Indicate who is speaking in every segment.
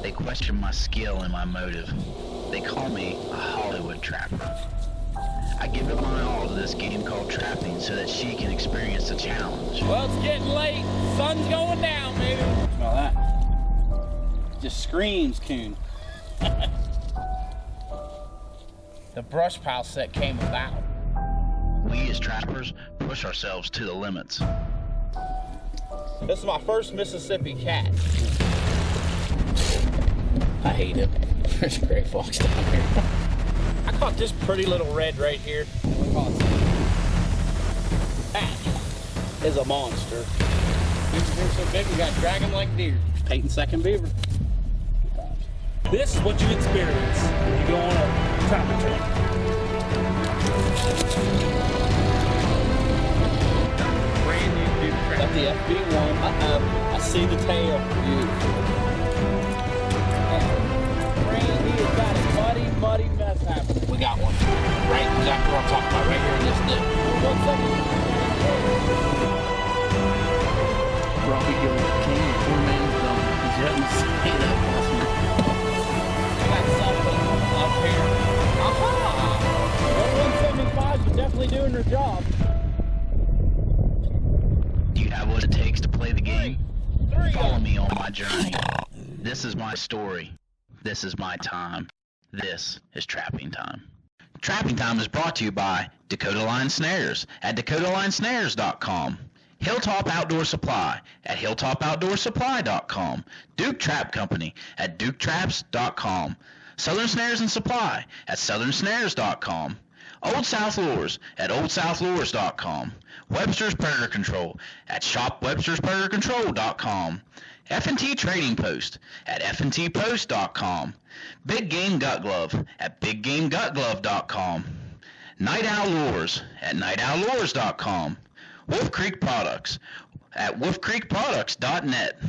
Speaker 1: They question my skill and my motive. They call me a Hollywood trapper. I give it my all to this game called trapping so that she can experience the challenge.
Speaker 2: Well, it's getting late. Sun's going down, baby. Smell that? Just screams coon. The brush pile set came about.
Speaker 1: We as trappers push ourselves to the limits.
Speaker 2: This is my first Mississippi cat. I hate it. There's a gray fox down here. I caught this pretty little red right here. That is a monster. He's so big we got to drag him like deer. Peyton's second beaver.
Speaker 3: This is what you experience when you go on a trapping trip.
Speaker 2: Brand new Duke trap. Got the FB1. I see the tail. Beautiful. Brand new. It's got a muddy mess happening. We got one. Right exactly what I'm talking about. Right here in this dip.
Speaker 3: Robby, Gilbert, King, poor man's done. He's having to say that possible.
Speaker 2: I got something up here. Aha! 175 is definitely doing her job.
Speaker 1: Do you have what it takes to play the game?
Speaker 2: Three.
Speaker 1: Follow me on my journey. This is my story. This is my time. This is Trapping Time. Trapping Time is brought to you by Dakota Line Snares at dakotalinesnares.com. Hilltop Outdoor Supply at hilltopoutdoorsupply.com. Duke Trap Company at duketraps.com. Southern Snares and Supply at southernsnares.com. Old South Lures at oldsouthlures.com. Webster's Predator Control at shopwebsterspredatorcontrol.com. F&T Trading Post at fntpost.com. Big Game Gut Glove at biggamegutglove.com. Night Owl Lures at nightowllures.com. Wolf Creek Products at wolfcreekproducts.net.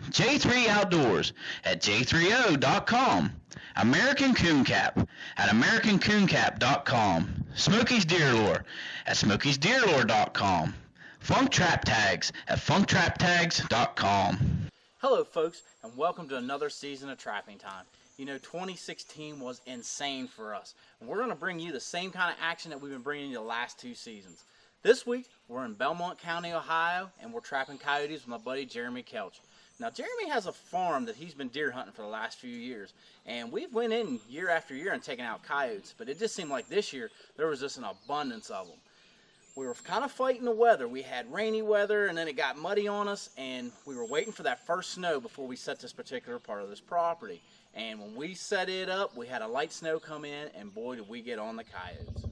Speaker 1: J3 Outdoors at j30.com. American Coon Cap at americancooncap.com. Smokey's Deer Lure at smokiesdeerlure.com. Funk Trap Tags at funktraptags.com.
Speaker 2: Hello folks, and welcome to another season of Trapping Time. You know, 2016 was insane for us, and we're going to bring you the same kind of action that we've been bringing you the last 2 seasons. This week, we're in Belmont County, Ohio, and we're trapping coyotes with my buddy Jeremy Kelch. Now, Jeremy has a farm that he's been deer hunting for the last few years, and we've went in year after year and taken out coyotes, but it just seemed like this year there was just an abundance of them. We were kind of fighting the weather. We had rainy weather, and then it got muddy on us, and we were waiting for that first snow before we set this particular part of this property. And when we set it up, we had a light snow come in, and boy, did we get on the coyotes.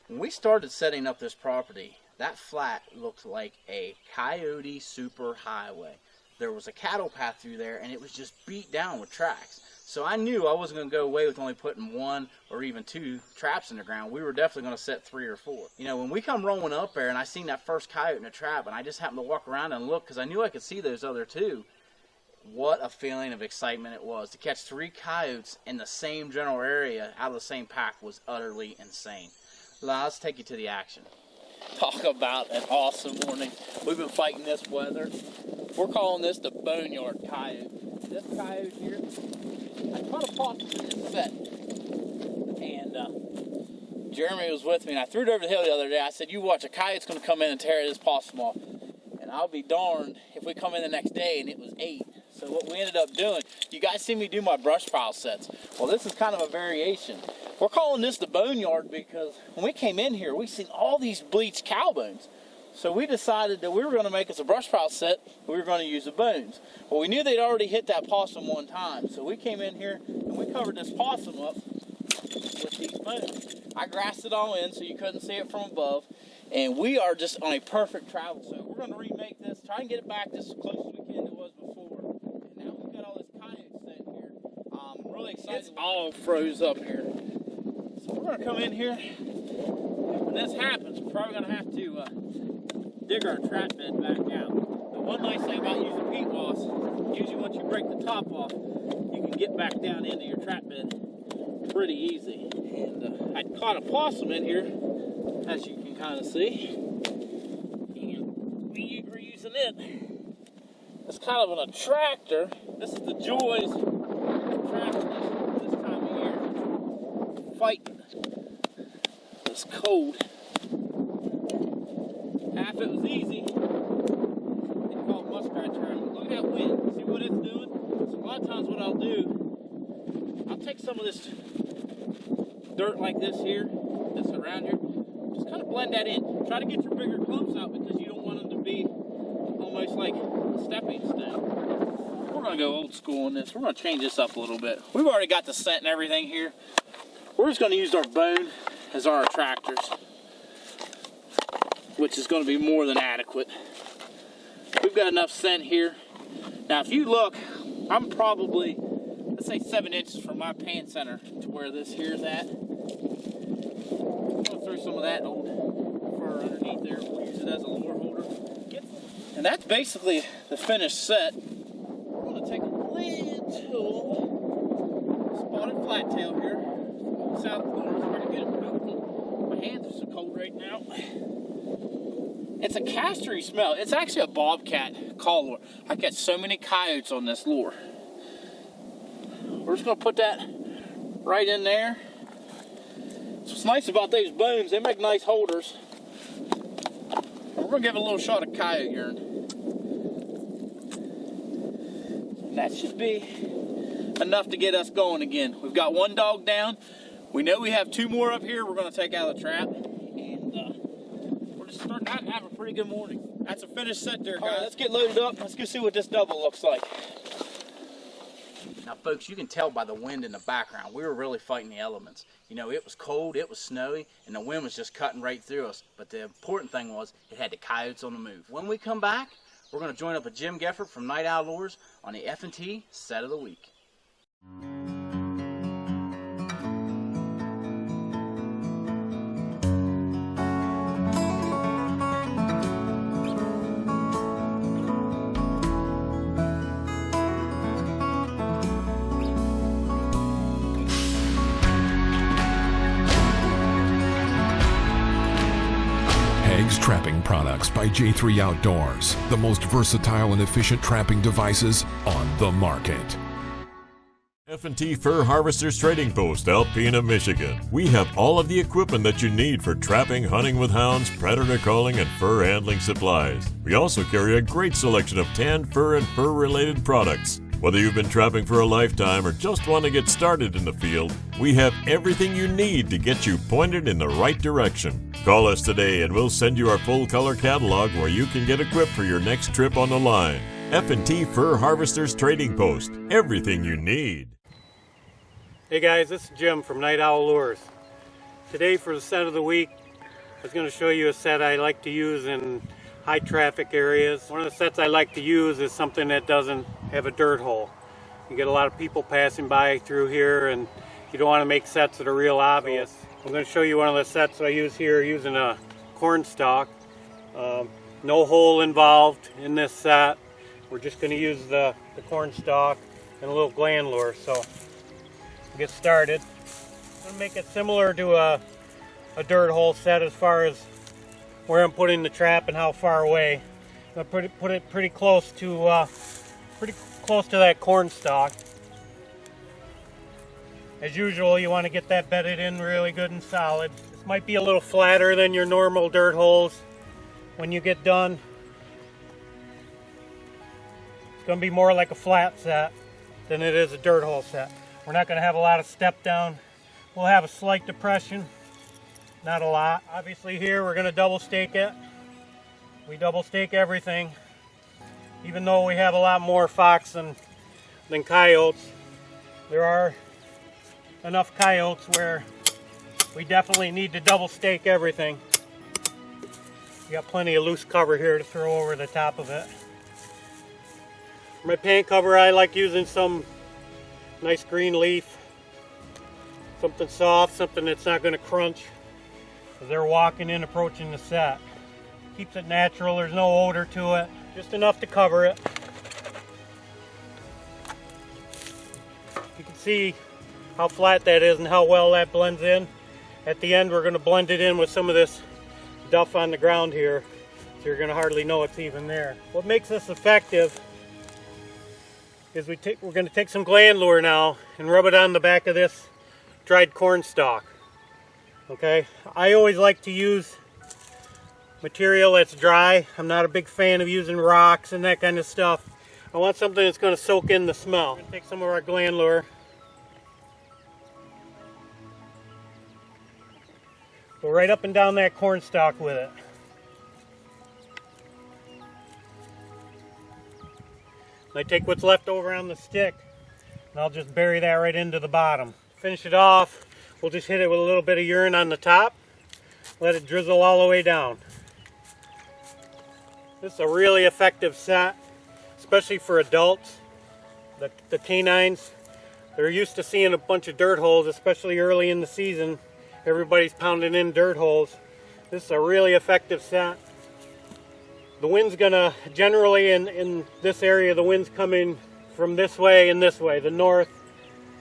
Speaker 2: When we started setting up this property, that flat looked like a coyote super highway. There was a cattle path through there, and it was just beat down with tracks. So I knew I wasn't going to go away with only putting 1 or even 2 traps in the ground. We were definitely going to set 3 or 4. You know, when we come rolling up there, and I seen that first coyote in a trap, and I just happened to walk around and look because I knew I could see those other 2. What a feeling of excitement it was. To catch 3 coyotes in the same general area out of the same pack was utterly insane. Let's take you to the action. Talk about an awesome morning. We've been fighting this weather. We're calling this the boneyard coyote. This coyote here, I caught a possum in this set. And Jeremy was with me, and I threw it over the hill the other day. I said, you watch, a coyote's going to come in and tear this possum off. And I'll be darned if we come in the next day and it was 8. So what we ended up doing, you guys see me do my brush pile sets. Well, this is kind of a variation. We're calling this the boneyard because when we came in here, we seen all these bleached cow bones. So we decided that we were going to make us a brush pile set. We were going to use the bones. Well, we knew they'd already hit that possum one time. So we came in here and we covered this possum up with these bones. I grassed it all in so you couldn't see it from above. And we are just on a perfect travel. So we're going to remake this, try and get it back as close as we can to what it was before. And now we've got all this coyote set here. I'm really excited. It's all froze up here. So we're going to come in here. When this happens, we're probably going to have to dig our trap bed back out. The one nice thing about using peat moss, usually once you break the top off, you can get back down into your trap bed pretty easy. And I caught a possum in here, as you can kind of see. And we're using it. It's kind of an attractor. This is the joys of trapping this time of year. Fighting this cold. Half it was easy. They call it muskrat trapping. Look at that wind. See what it's doing? So a lot of times what I'll do, I'll take some of this dirt like this here, this around here, just kind of blend that in. Try to get your bigger clumps out because you don't want them to be almost like a stepping stone. We're going to go old school on this. We're going to change this up a little bit. We've already got the scent and everything here. We're just going to use our bone as our attractors, which is going to be more than adequate. We've got enough scent here. Now if you look, I'm probably, let's say 7 inches from my pan center to where this here's at. I'm going to throw some of that old fur underneath there. We'll use it as a lure holder. And that's basically the finished set. We're going to take a little spotted flattail here. South Florida, try to get it moving. My hands are so cold right now. It's a castery smell. It's actually a bobcat call lure. I catch so many coyotes on this lure. We're just going to put that right in there. So what's nice about these bones, they make nice holders. And we're going to give it a little shot of coyote urine. And that should be enough to get us going again. We've got one dog down. We know we have 2 more up here we're going to take out of the trap. And we're just starting out to have a pretty good morning. That's a finished set there, guys. All right, let's get loaded up. Let's go see what this double looks like. Now, folks, you can tell by the wind in the background, we were really fighting the elements. You know, it was cold, it was snowy, and the wind was just cutting right through us. But the important thing was, it had the coyotes on the move. When we come back, we're going to join up with Jim Geffert from Night Owl Lures on the F&T Set of the Week.
Speaker 4: Trapping products by J3 Outdoors, the most versatile and efficient trapping devices on the market.
Speaker 5: F&T Fur Harvesters Trading Post, Alpena, Michigan. We have all of the equipment that you need for trapping, hunting with hounds, predator calling, and fur handling supplies. We also carry a great selection of tanned fur and fur-related products. Whether you've been trapping for a lifetime or just want to get started in the field, we have everything you need to get you pointed in the right direction. Call us today and we'll send you our full-color catalog where you can get equipped for your next trip on the line. F&T Fur Harvesters Trading Post. Everything you need.
Speaker 6: Hey guys, this is Jim from Night Owl Lures. Today for the set of the week, I was going to show you a set I like to use in high traffic areas. One of the sets I like to use is something that doesn't have a dirt hole. You get a lot of people passing by through here and you don't want to make sets that are real obvious. I'm going to show you one of the sets I use here using a corn stalk. No hole involved in this set. We're just going to use the corn stalk and a little gland lure. So we'll get started. I'm going to make it similar to a dirt hole set as far as where I'm putting the trap and how far away. I'm going to put it pretty close to that corn stalk. As usual, you want to get that bedded in really good and solid. This might be a little flatter than your normal dirt holes. When you get done, it's going to be more like a flat set than it is a dirt hole set. We're not going to have a lot of step down. We'll have a slight depression, not a lot. Obviously here we're going to double stake it. We double stake everything. Even though we have a lot more fox than coyotes, there are enough coyotes where we definitely need to double stake everything. You got plenty of loose cover here to throw over the top of it. For my paint cover, I like using some nice green leaf. Something soft, something that's not going to crunch as they're walking in, approaching the set. Keeps it natural, there's no odor to it. Just enough to cover it. You can see how flat that is and how well that blends in. At the end, we're going to blend it in with some of this duff on the ground here, so you're going to hardly know it's even there. What makes this effective is we're going to take some gland lure now and rub it on the back of this dried corn stalk. Okay, I always like to use material that's dry. I'm not a big fan of using rocks and that kind of stuff. I want something that's going to soak in the smell. Take some of our gland lure. Go right up and down that corn stalk with it. And I take what's left over on the stick and I'll just bury that right into the bottom. Finish it off, we'll just hit it with a little bit of urine on the top. Let it drizzle all the way down. This is a really effective set, especially for adults. The canines, they're used to seeing a bunch of dirt holes, especially early in the season. Everybody's pounding in dirt holes. This is a really effective set. The wind's gonna, generally in this area, the wind's coming from this way and this way, the north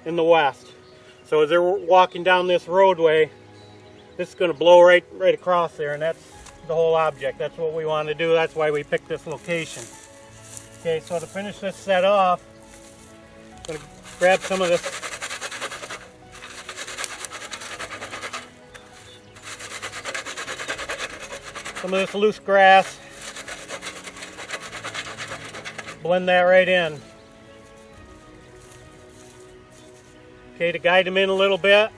Speaker 6: and the west. So as they're walking down this roadway, this is gonna blow right across there, and that's the whole object. That's what we want to do. That's why we picked this location. Okay, so to finish this set off, I'm gonna grab some of this loose grass, blend that right in. Okay, to guide them in a little bit.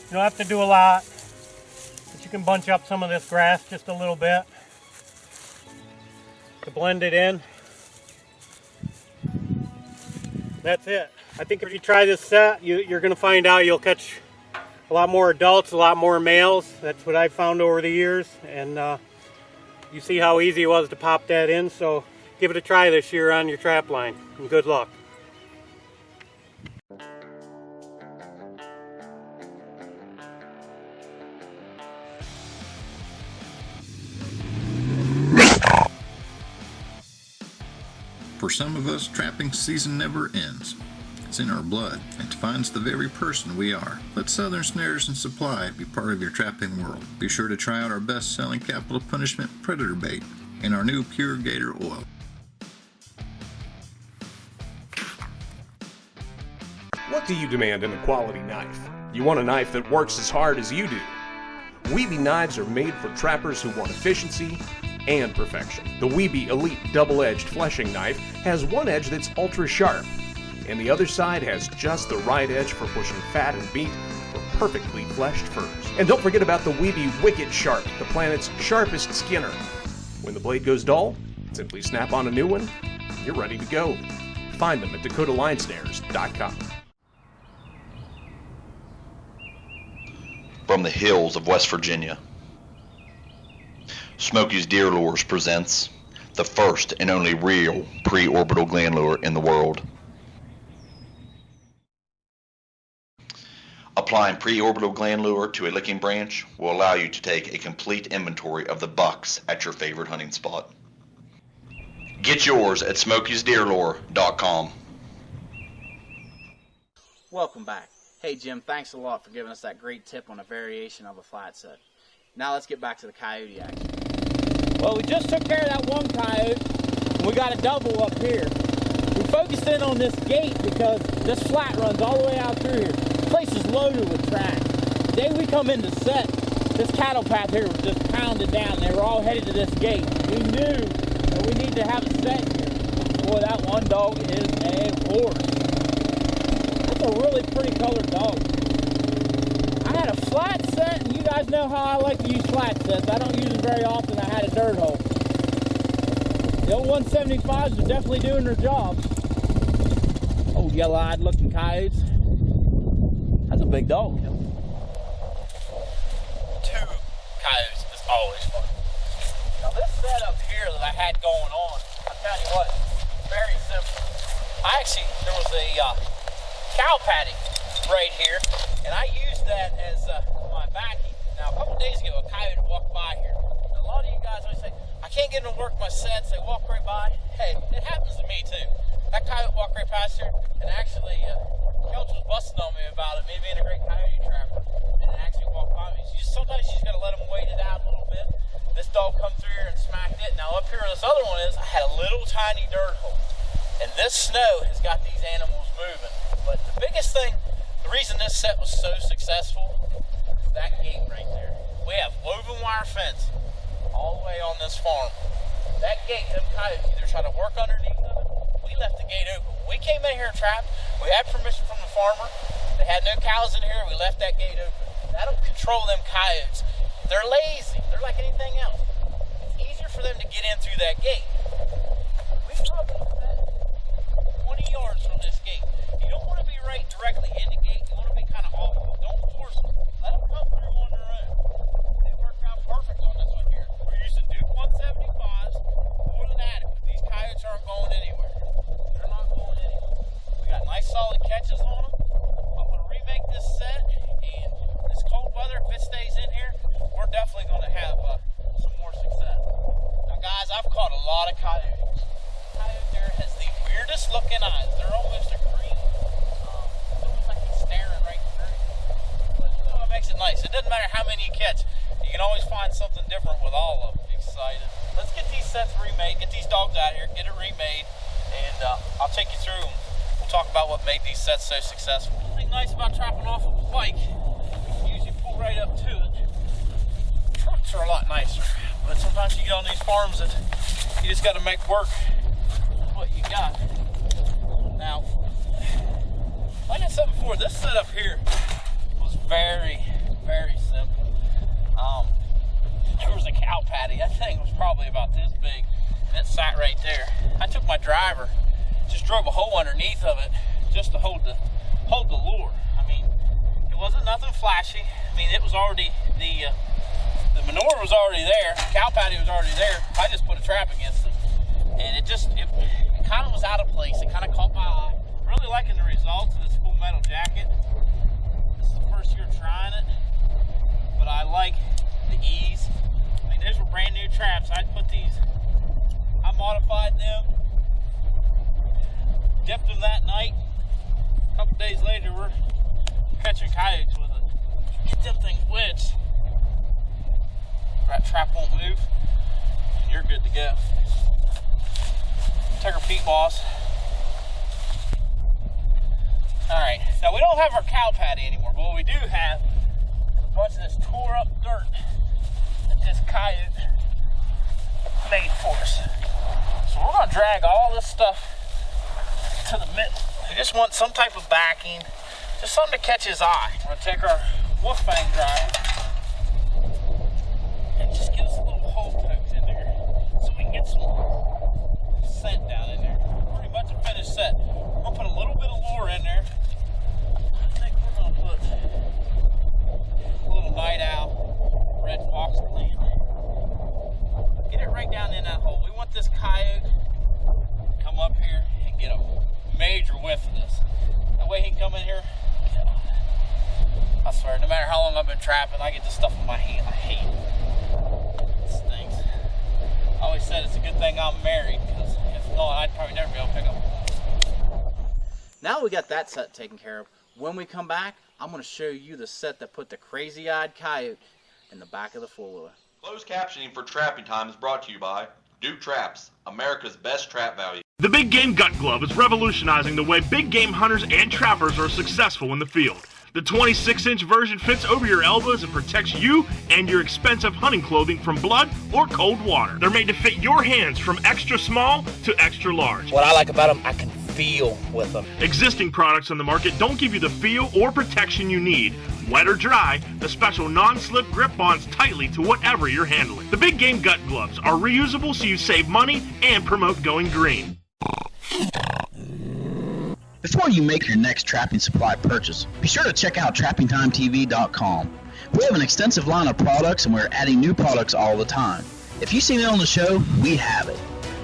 Speaker 6: You don't have to do a lot, but you can bunch up some of this grass just a little bit to blend it in. That's it. I think if you try this set, you're going to find out you'll catch a lot more adults, a lot more males. That's what I've found over the years, and you see how easy it was to pop that in. So give it a try this year on your trap line, and good luck.
Speaker 7: For some of us, trapping season never ends. It's in our blood and defines the very person we are. Let Southern Snares and Supply be part of your trapping world. Be sure to try out our best-selling capital punishment predator bait and our new Pure Gator oil.
Speaker 8: What do you demand in a quality knife? You want a knife that works as hard as you do. Weeby knives are made for trappers who want efficiency and perfection. The Weeby Elite double-edged fleshing knife has one edge that's ultra sharp, and the other side has just the right edge for pushing fat and meat for perfectly fleshed furs. And don't forget about the Weeby Wicked Sharp, the planet's sharpest skinner. When the blade goes dull, simply snap on a new one, and you're ready to go. Find them at DakotaLineSnares.com.
Speaker 9: From the hills of West Virginia, Smokey's Deer Lures presents the first and only real pre-orbital gland lure in the world. Applying pre-orbital gland lure to a licking branch will allow you to take a complete inventory of the bucks at your favorite hunting spot. Get yours at Smokey'sDeerLure.com.
Speaker 2: Welcome back. Hey Jim, thanks a lot for giving us that great tip on a variation of a flat set. Now let's get back to the coyote action.
Speaker 3: Well, we just took care of that one coyote, and we got a double up here. We focused in on this gate because this flat runs all the way out through here. The place is loaded with tracks. The day we come into set, this cattle path here was just pounded down. They were all headed to this gate. We knew that we needed to have a set here. Boy, that one dog is a horse. That's a really pretty colored dog. I had a flat set, and you guys know how I like to use flat sets. I don't use them very often. I had a dirt hole. The old 175s are definitely doing their job. Old yellow-eyed looking coyotes. That's a big dog. 2 coyotes is always fun. setup here that I had going on, I'll tell you what, very simple. There was a cow paddock right here, and I used that as my backing. Now, a couple days ago, a coyote walked by here. And a lot of you guys always say, I can't get them to work my sets. They walk right by. Hey, it happens to me too. That coyote walked right past here, and actually, Coach was busting on me about it, me being a great coyote trapper, and it actually walked by me. Sometimes you just got to let them wait it out a little bit. This dog come through here and smacked it. Now, up here, this other one is, I had a little tiny dirt hole. And this snow has got these animals moving. But the biggest thing, the reason this set was so successful is that gate right there. We have woven wire fence all the way on this farm. That gate, them coyotes either try to work underneath of it. We left the gate open. We came in here and trapped. We had permission from the farmer. They had no cows in here. We left that gate open. That'll control them coyotes. They're lazy. They're like anything else. It's easier for them to get in through that gate. We probably 20 yards from this gate. You don't want to be right directly in the gate. You want to be kind of off. Don't force them. Let them come through on their own. They work out perfect on this one here. We're using Duke 175s. More than adequate. These coyotes aren't going anywhere. They're not going anywhere. We got nice solid catches on them. I'm going to remake this set, and this cold weather, if it stays in here, we're definitely going to have some more success. Now, guys, I've caught a lot of coyotes. Coyote there has the weirdest looking eyes. They're almost a green. It's almost like he's staring right through you. But you know what makes it nice? It doesn't matter how many you catch. You can always find something different with all of them. Excited. Let's get these sets remade. Get these dogs out here. Get it remade. And I'll take you through them. We'll talk about what made these sets so successful. The thing nice about trapping off of a bike, you usually pull right up to it. Trucks are a lot nicer. But sometimes you get on these farms that you just got to make work what you got. Now, like I said before, this setup here was very, very simple. There was a cow patty. That thing was probably about this big, and it sat right there. I took my driver, just drove a hole underneath of it, just to hold the lure. I mean, it wasn't nothing flashy. I mean, it was already the manure was already there. The cow patty was already there. I just put a trap against it. And it kind of was out of place. It kind of caught my eye. Really liking the results of this full metal jacket. This is the first year trying it, but I like the ease. I mean, those were brand new traps. I modified them, dipped them that night. A couple days later, we're catching coyotes with it. Get them things wedged. That trap won't move, and you're good to go. Take our peat boss. Alright, now we don't have our cow patty anymore, but what we do have is a bunch of this tore up dirt that this coyote made for us. So we're going to drag all this stuff to the middle. We just want some type of backing, just something to catch his eye. We're going to take our wolf fang driver and just get us a little hole poked in there so we can get some scent down in there. Pretty much a finished set. We're going to put a little bit of lure in there. I think we're going to put a little night owl, red fox clean. Get it right down in that hole. We want this coyote to come up here and get a major whiff of this. That way he can come in here. I swear, no matter how long I've been trapping, I get this stuff in my hand. I hate it. It stinks. I always said it's a good thing I'm married, because if not, I'd probably never be able to pick up one.
Speaker 2: Now we got that set taken care of. When we come back, I'm going to show you the set that put the crazy-eyed coyote in the back of the four-wheeler.
Speaker 9: Closed captioning for Trapping Time is brought to you by Duke Traps, America's best trap value.
Speaker 10: The Big Game Gut Glove is revolutionizing the way big game hunters and trappers are successful in the field. The 26-inch version fits over your elbows and protects you and your expensive hunting clothing from blood or cold water. They're made to fit your hands from extra small to extra large.
Speaker 3: What I like about them, I can feel with them.
Speaker 10: Existing products on the market don't give you the feel or protection you need. Wet or dry, the special non-slip grip bonds tightly to whatever you're handling. The Big Game Gut Gloves are reusable so you save money and promote going green.
Speaker 1: Before you make your next trapping supply purchase, be sure to check out TrappingTimeTV.com. We have an extensive line of products and we're adding new products all the time. If you've seen it on the show, we have it.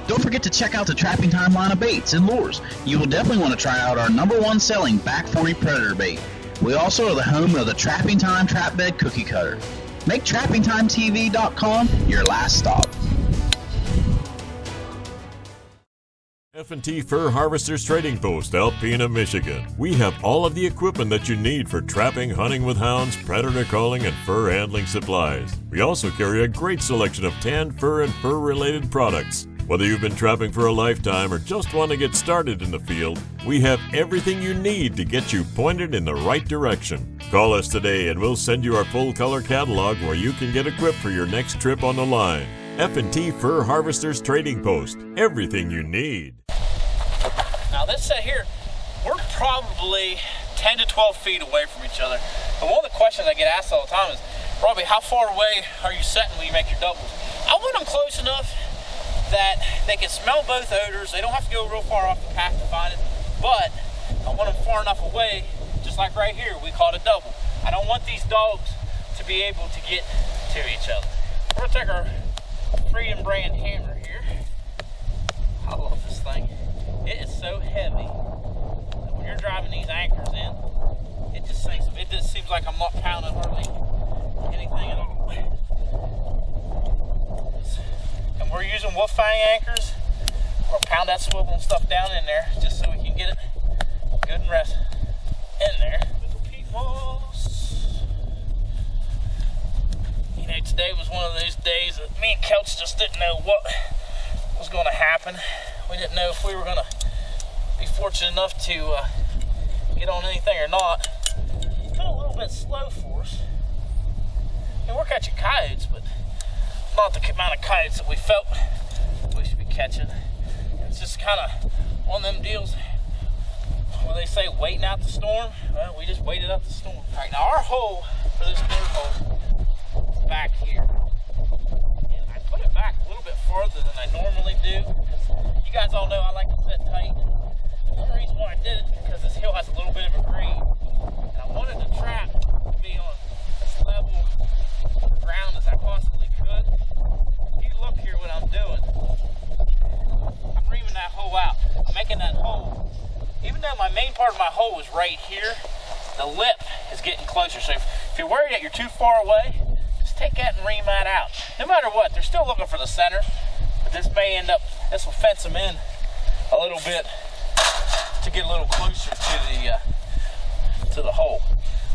Speaker 1: Don't forget to check out the Trapping Time line of baits and lures. You will definitely want to try out our #1 selling Back 40 Predator bait. We also are the home of the Trapping Time Trap Bed Cookie Cutter. Make TrappingTimeTV.com your last stop.
Speaker 5: F&T Fur Harvesters Trading Post, Alpena, Michigan. We have all of the equipment that you need for trapping, hunting with hounds, predator calling, and fur handling supplies. We also carry a great selection of tanned fur and fur-related products. Whether you've been trapping for a lifetime or just want to get started in the field, we have everything you need to get you pointed in the right direction. Call us today and we'll send you our full color catalog where you can get equipped for your next trip on the line. F&T Fur Harvesters Trading Post, everything you need.
Speaker 3: Now this set here, we're probably 10 to 12 feet away from each other. And one of the questions I get asked all the time is, Robby, how far away are you setting when you make your doubles? I want them close enough that they can smell both odors. They don't have to go real far off the path to find it, but I want them far enough away, just like right here, we call it a double. I don't want these dogs to be able to get to each other. We're gonna take our Freedom brand hammer here. I love this thing. It is so heavy. When you're driving these anchors in, it just seems like I'm not pounding hardly anything at all. And we're using wolf fang anchors. We'll pound that swivel and stuff down in there just so we can get it good and rest in there. Little peat moss. You know, today was one of those days that me and Kelch just didn't know what was going to happen. We didn't know if we were going to be fortunate enough to get on anything or not. It's been a little bit slow for us. I mean, we're catching coyotes, but not the amount of coyotes that we felt we should be catching. It's just kind of one of them deals where they say waiting out the storm. Well, we just waited out the storm. All right, now our hole for this bird hole is back here. And I put it back a little bit farther than I normally do. You guys all know I like to set tight. One reason why I did it is because this hill has a little bit of a green. And I wanted the trap to be on as level ground as I possibly could. If you look here what I'm doing, I'm reaming that hole out. I'm making that hole. Even though my main part of my hole is right here, the lip is getting closer. So if you're worried that you're too far away, just take that and ream that out. No matter what, they're still looking for the center. But this will fence them in a little bit to get a little closer to the hole.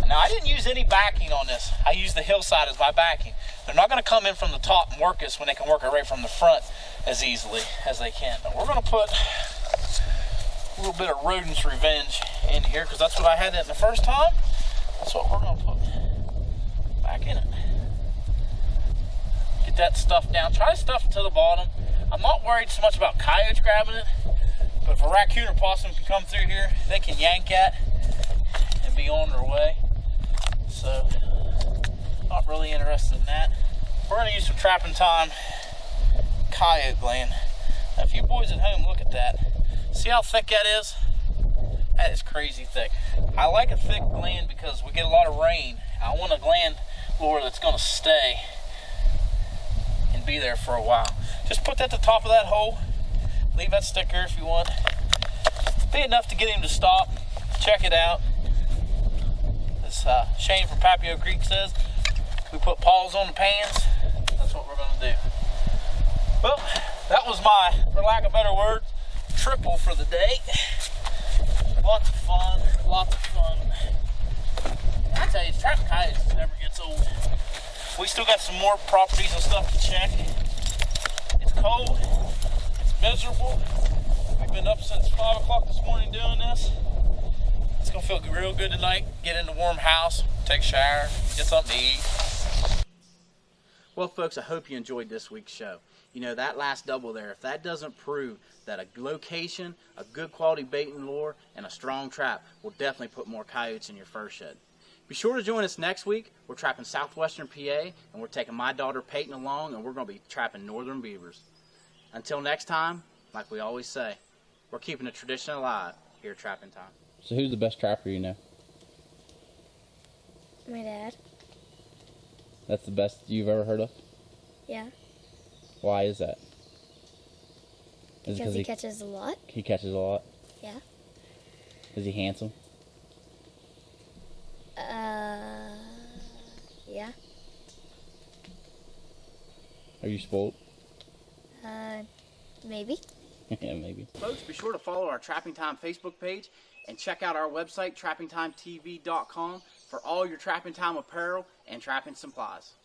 Speaker 3: Now I didn't use any backing on this. I used the hillside as my backing. They're not going to come in from the top and work us when they can work it right from the front as easily as they can. But we're going to put a little bit of rodent's revenge in here because that's what I had in the first time. That's what we're going to put back in it. Get that stuff down. Try to stuff it to the bottom. I'm not worried so much about coyotes grabbing it, but if a raccoon or possum can come through here, they can yank at and be on their way. So, not really interested in that. We're going to use some Trapping Time coyote gland. Now, if you boys at home look at that, see how thick that is? That is crazy thick. I like a thick gland because we get a lot of rain. I want a gland lure that's going to stay and be there for a while. Just put that at the top of that hole. Leave that sticker if you want. Be enough to get him to stop. Check it out. As Shane from Papio Creek says, we put paws on the pans. That's what we're going to do. Well, that was my, for lack of better words, triple for the day. Lots of fun. Lots of fun. I tell you, trapping coyotes never gets old. We still got some more properties and stuff to check. It's cold. It's miserable. We've been up since 5 o'clock this morning doing this. It's going to feel real good tonight. Get in the warm house, take a shower, get something to eat.
Speaker 2: Well, folks, I hope you enjoyed this week's show. You know, that last double there, if that doesn't prove that a location, a good quality bait and lure, and a strong trap will definitely put more coyotes in your fur shed. Be sure to join us next week. We're trapping southwestern PA, and we're taking my daughter Peyton along, and we're going to be trapping northern beavers. Until next time, like we always say, we're keeping the tradition alive here at Trapping Time.
Speaker 3: So who's the best trapper you know?
Speaker 11: My dad.
Speaker 3: That's the best you've ever heard of?
Speaker 11: Yeah.
Speaker 2: Why is that? Is
Speaker 11: Because he catches a lot.
Speaker 2: He catches a lot?
Speaker 11: Yeah.
Speaker 2: Is he handsome?
Speaker 11: Yeah.
Speaker 2: Are you spoiled?
Speaker 11: Maybe.
Speaker 2: Yeah, maybe. Folks, be sure to follow our Trapping Time Facebook page and check out our website, trappingtimetv.com, for all your Trapping Time apparel and trapping supplies.